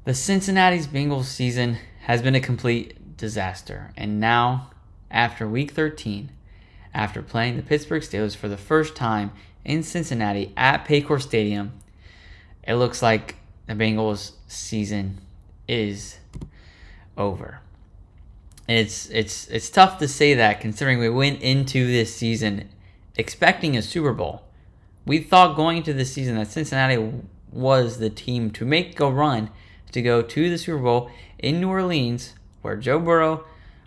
The Cincinnati Bengals season has been a complete disaster. And now, after week 13, after playing the Pittsburgh Steelers for the first time in Cincinnati at Paycor Stadium, it looks like the Bengals season is over. It's tough to say that considering we went into this season expecting a Super Bowl. We thought going into this season that Cincinnati was the team to make a run to go to the Super Bowl in New Orleans, where Joe Burrow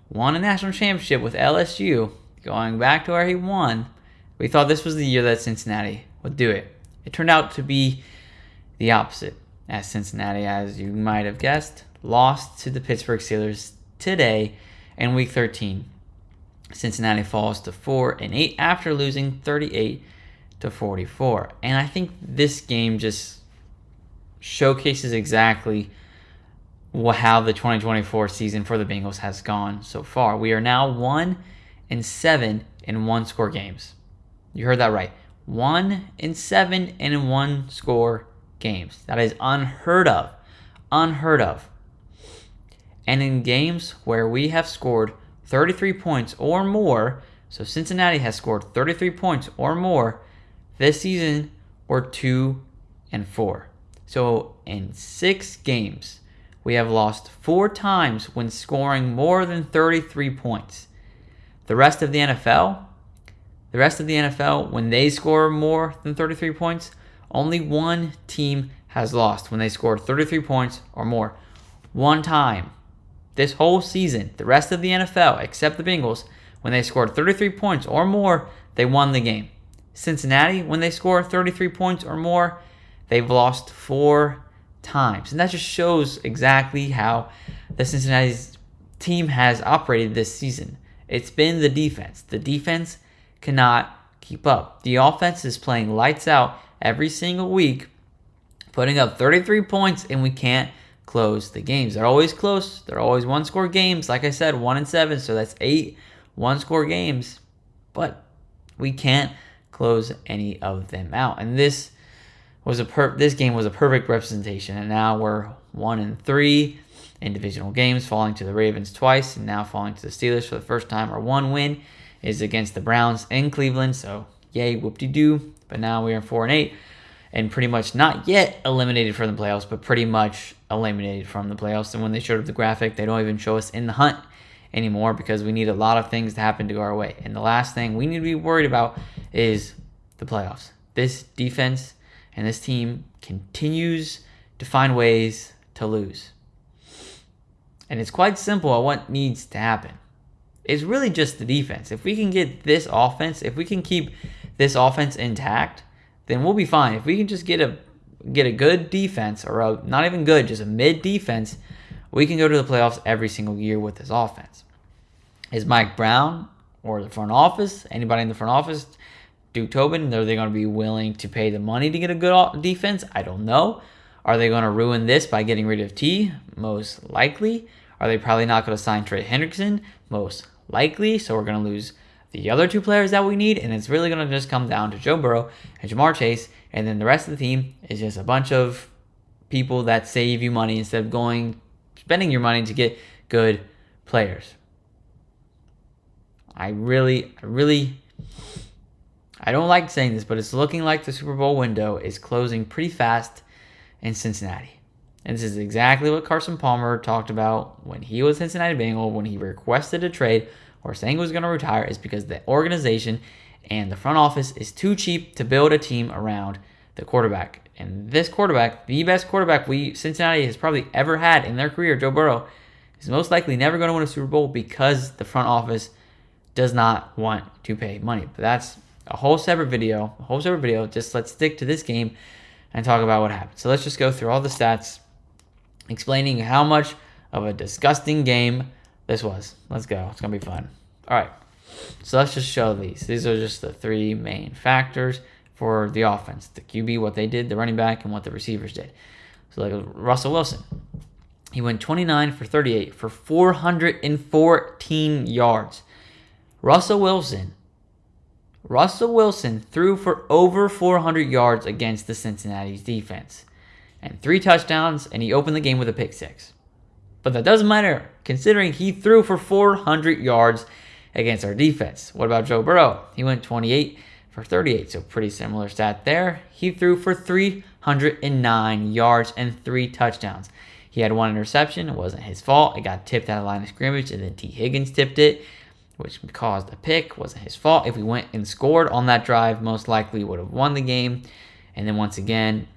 won a national championship with LSU, going back to where he won. We thought this was the year that Cincinnati would do it. It turned out to be the opposite, as Cincinnati, as you might have guessed, lost to the Pittsburgh Steelers today in Week 13. Cincinnati falls to 4-8 after losing 38-44. And I think this game just showcases exactly how the 2024 season for the Bengals has gone so far. We are now 1-7 in one-score games. You heard that right. 1-7 in one-score games. That is unheard of. Unheard of. And in games where we have scored 33 points or more, so Cincinnati has scored 33 points or more this season, we're 2-4. So in 6 games, we have lost 4 times when scoring more than 33 points. The rest of the NFL, when they score more than 33 points, only one team has lost when they scored 33 points or more. One time. This whole season, the rest of the NFL, except the Bengals, when they scored 33 points or more, they won the game. Cincinnati, when they score 33 points or more, they've lost 4 times. And that just shows exactly how the Cincinnati team has operated this season. It's been the defense. The defense cannot keep up. The offense is playing lights out every single week, putting up 33 points, and we can't close the games. They're always close. They're always one-score games. Like I said, 1-7, so that's 8 one-score games. But we can't close any of them out. And this game was a perfect representation. And now we're 1-3 in divisional games, falling to the Ravens twice, and now falling to the Steelers for the first time. Our one win is against the Browns in Cleveland. So yay, whoop-de-doo. But now we are 4-8. And pretty much not yet eliminated from the playoffs, but pretty much eliminated from the playoffs. And when they showed up the graphic, they don't even show us in the hunt anymore because we need a lot of things to happen to go our way. And the last thing we need to be worried about is the playoffs. This defense and this team continues to find ways to lose. And it's quite simple on what needs to happen. It's really just the defense. If we can get this offense, if we can keep this offense intact, then we'll be fine. If we can just get a good defense, or not even good, just a mid defense, we can go to the playoffs every single year with this offense. Is Mike Brown or the front office, anybody in the front office, Tobin, are they going to be willing to pay the money to get a good defense? I don't know. Are they going to ruin this by getting rid of T? Most likely. Are they probably not going to sign Trey Hendrickson? Most likely. So we're going to lose the other 2 players that we need, and it's really going to just come down to Joe Burrow and Jamar Chase, and then the rest of the team is just a bunch of people that save you money instead of spending your money to get good players. I don't like saying this, but it's looking like the Super Bowl window is closing pretty fast in Cincinnati. And this is exactly what Carson Palmer talked about when he was Cincinnati Bengal, when he requested a trade or saying he was going to retire, is because the organization and the front office is too cheap to build a team around the quarterback. And this quarterback, the best quarterback Cincinnati has probably ever had in their career, Joe Burrow, is most likely never going to win a Super Bowl because the front office does not want to pay money. But that's a whole separate video. Just let's stick to this game and talk about what happened. So let's just go through all the stats, explaining how much of a disgusting game this was. Let's go. It's going to be fun. All right. So let's just show these. These are just the 3 main factors for the offense. The QB, what they did, the running back, and what the receivers did. So like Russell Wilson. He went 29 for 38 for 414 yards. Russell Wilson threw for over 400 yards against the Cincinnati defense. and 3 touchdowns, and he opened the game with a pick 6. But that doesn't matter, considering he threw for 400 yards against our defense. What about Joe Burrow? He went 28 for 38, so pretty similar stat there. He threw for 309 yards and 3 touchdowns. He had 1 interception. It wasn't his fault. It got tipped out of line of scrimmage, and then T. Higgins tipped it, which caused a pick. It wasn't his fault. If we went and scored on that drive, most likely would have won the game. And then once again,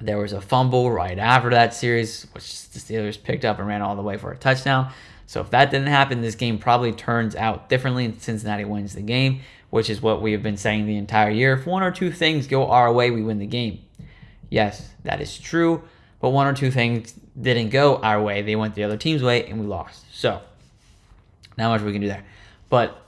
there was a fumble right after that series, which the Steelers picked up and ran all the way for a touchdown. So if that didn't happen, this game probably turns out differently and Cincinnati wins the game, which is what we have been saying the entire year. If 1 or 2 things go our way, we win the game. Yes, that is true, but 1 or 2 things didn't go our way. They went the other team's way, and we lost. So not much we can do there. But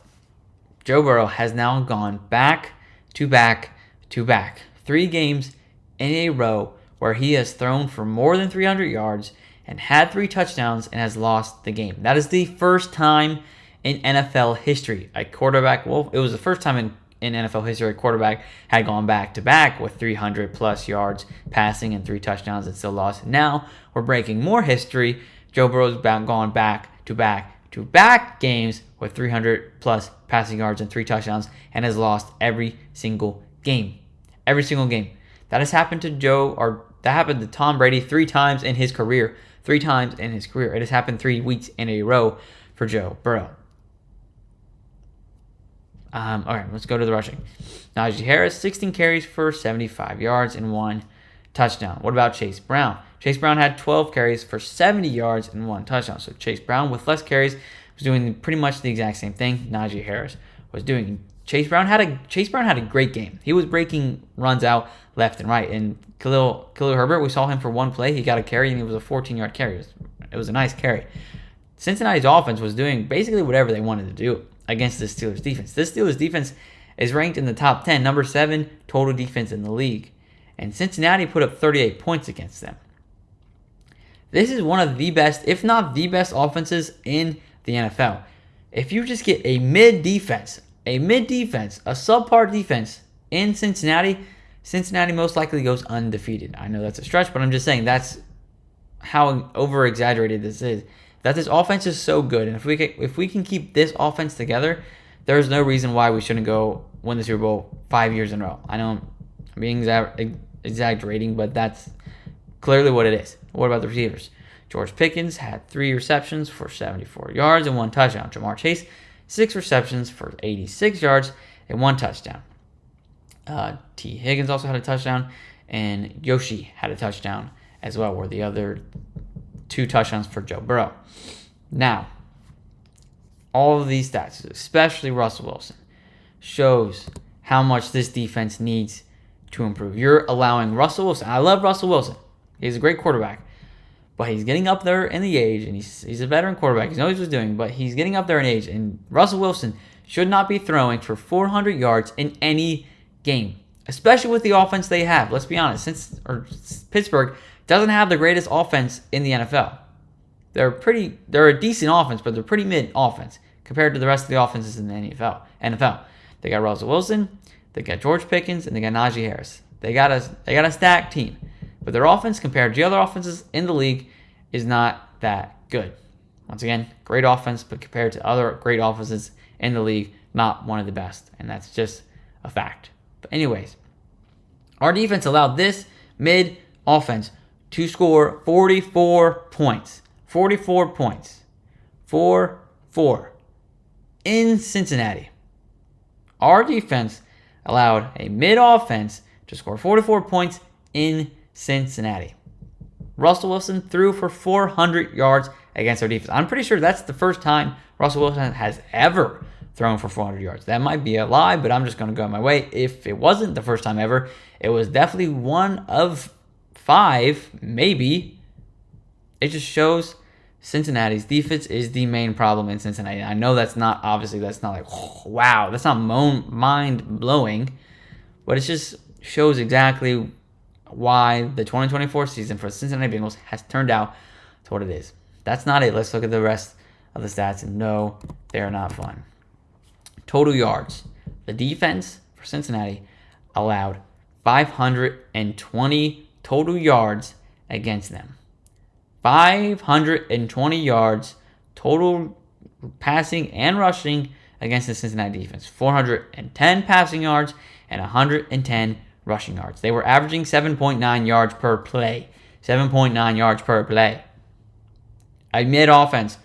Joe Burrow has now gone back to back to back. 3 games in a row where he has thrown for more than 300 yards and had 3 touchdowns and has lost the game. That is the first time in NFL history a quarterback, well, it was the first time in NFL history a quarterback had gone back-to-back with 300-plus yards passing and 3 touchdowns and still lost. Now we're breaking more history. Joe Burrow's gone back-to-back games with 300-plus passing yards and 3 touchdowns and has lost every single game. Every single game. That has happened to that happened to Tom Brady 3 times in his career. 3 times in his career. It has happened 3 weeks in a row for Joe Burrow. All right, let's go to the rushing. Najee Harris, 16 carries for 75 yards and 1 touchdown. What about Chase Brown? Chase Brown had 12 carries for 70 yards and 1 touchdown. So Chase Brown, with less carries, was doing pretty much the exact same thing Najee Harris was doing. Chase Brown had a great game. He was breaking runs out left and right. And Khalil Herbert, we saw him for 1 play. He got a carry, and it was a 14-yard carry. It was a nice carry. Cincinnati's offense was doing basically whatever they wanted to do against the Steelers defense. This Steelers defense is ranked in the top 10, number 7 total defense in the league. And Cincinnati put up 38 points against them. This is one of the best, if not the best, offenses in the NFL. If you just get a mid-defense, a subpar defense in Cincinnati most likely goes undefeated. I know that's a stretch, but I'm just saying that's how over-exaggerated this is. That this offense is so good, and if we can keep this offense together, there's no reason why we shouldn't go win the Super Bowl 5 years in a row. I know I'm being exaggerating, but that's clearly what it is. What about the receivers? George Pickens had 3 receptions for 74 yards and 1 touchdown. Jamar Chase, 6 receptions for 86 yards and 1 touchdown. T. Higgins also had a touchdown, and Yoshi had a touchdown as well, were the other 2 touchdowns for Joe Burrow. Now, all of these stats, especially Russell Wilson, shows how much this defense needs to improve. You're allowing Russell Wilson. I love Russell Wilson. He's a great quarterback. But he's getting up there in the age, and he's a veteran quarterback. He knows what he's doing, but he's getting up there in age. And Russell Wilson should not be throwing for 400 yards in any game, especially with the offense they have. Let's be honest. Pittsburgh doesn't have the greatest offense in the NFL. They're a decent offense, but they're pretty mid offense compared to the rest of the offenses in the NFL. They got Russell Wilson, they got George Pickens, and they got Najee Harris. They got a stacked team. But their offense compared to the other offenses in the league is not that good. Once again, great offense, but compared to other great offenses in the league, not one of the best. And that's just a fact. But anyways, our defense allowed this mid offense to score 44 points. 44 points. 4-4 in Cincinnati. Our defense allowed a mid offense to score 44 points in Cincinnati. Russell Wilson threw for 400 yards against our defense. I'm pretty sure that's the first time Russell Wilson has ever thrown for 400 yards. That might be a lie, but I'm just going to go my way. If it wasn't the first time ever, it was definitely one of 5, maybe. It just shows Cincinnati's defense is the main problem in Cincinnati. I know that's not like, oh, wow, that's not mind-blowing, but it just shows exactly why the 2024 season for the Cincinnati Bengals has turned out to what it is. That's not it. Let's look at the rest of the stats, and no, they're not fun. Total yards. The defense for Cincinnati allowed 520 total yards against them. 520 yards total passing and rushing against the Cincinnati defense. 410 passing yards and 110 rushing yards. They were averaging 7.9 yards per play. 7.9 yards per play. A mid-offense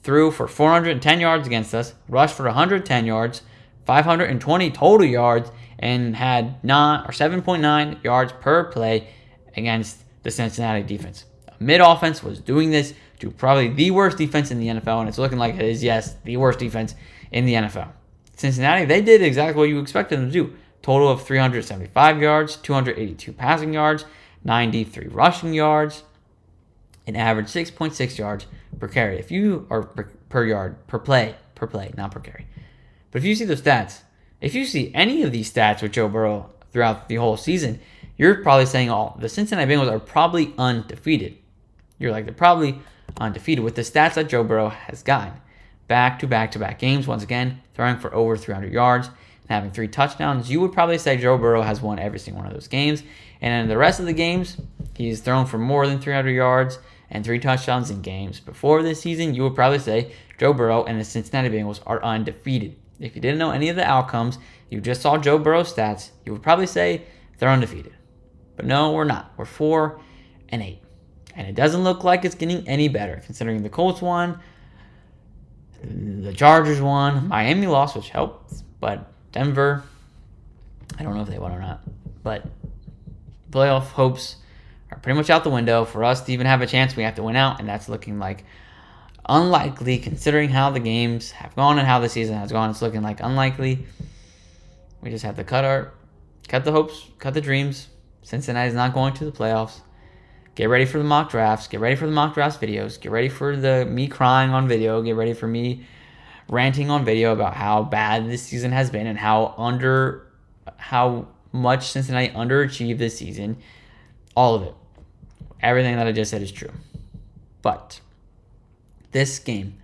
threw for 410 yards against us, rushed for 110 yards, 520 total yards, and had 7.9 yards per play against the Cincinnati defense. Mid-offense was doing this to probably the worst defense in the NFL, and it's looking like it is, yes, the worst defense in the NFL. Cincinnati, they did exactly what you expected them to do. Total of 375 yards, 282 passing yards, 93 rushing yards, an average 6.6 yards per carry. If you are per play, not per carry. But if you see those stats, if you see any of these stats with Joe Burrow throughout the whole season, you're probably saying, oh, the Cincinnati Bengals are probably undefeated. You're like, they're probably undefeated with the stats that Joe Burrow has gotten. Back-to-back games, once again, throwing for over 300 yards and having 3 touchdowns. You would probably say Joe Burrow has won every single one of those games. And in the rest of the games, he's thrown for more than 300 yards and 3 touchdowns in games. Before this season, you would probably say Joe Burrow and the Cincinnati Bengals are undefeated. If you didn't know any of the outcomes, you just saw Joe Burrow's stats, you would probably say they're undefeated. But no, we're not. We're 4-8. And it doesn't look like it's getting any better, considering the Colts won, the Chargers won, Miami lost, which helped, but Denver, I don't know if they won or not. But playoff hopes are pretty much out the window. For us to even have a chance, we have to win out, and that's looking like unlikely, considering how the games have gone and how the season has gone. It's looking like unlikely. We just have to cut the hopes, cut the dreams. Cincinnati's not going to the playoffs. Get ready for the mock drafts. Get ready for the mock drafts videos. Get ready for me crying on video. Get ready for me ranting on video about how bad this season has been and how much Cincinnati underachieved this season. All of it. Everything that I just said is true. But this game,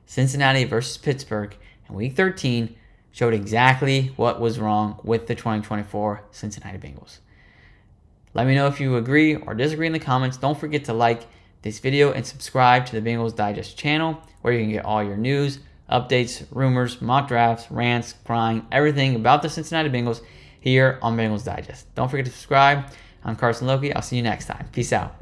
Cincinnati versus Pittsburgh in Week 13, showed exactly what was wrong with the 2024 Cincinnati Bengals. Let me know if you agree or disagree in the comments. Don't forget to like this video and subscribe to the Bengals Digest channel, where you can get all your news, updates, rumors, mock drafts, rants, crying, everything about the Cincinnati Bengals here on Bengals Digest. Don't forget to subscribe. I'm Carson Lokey. I'll see you next time. Peace out.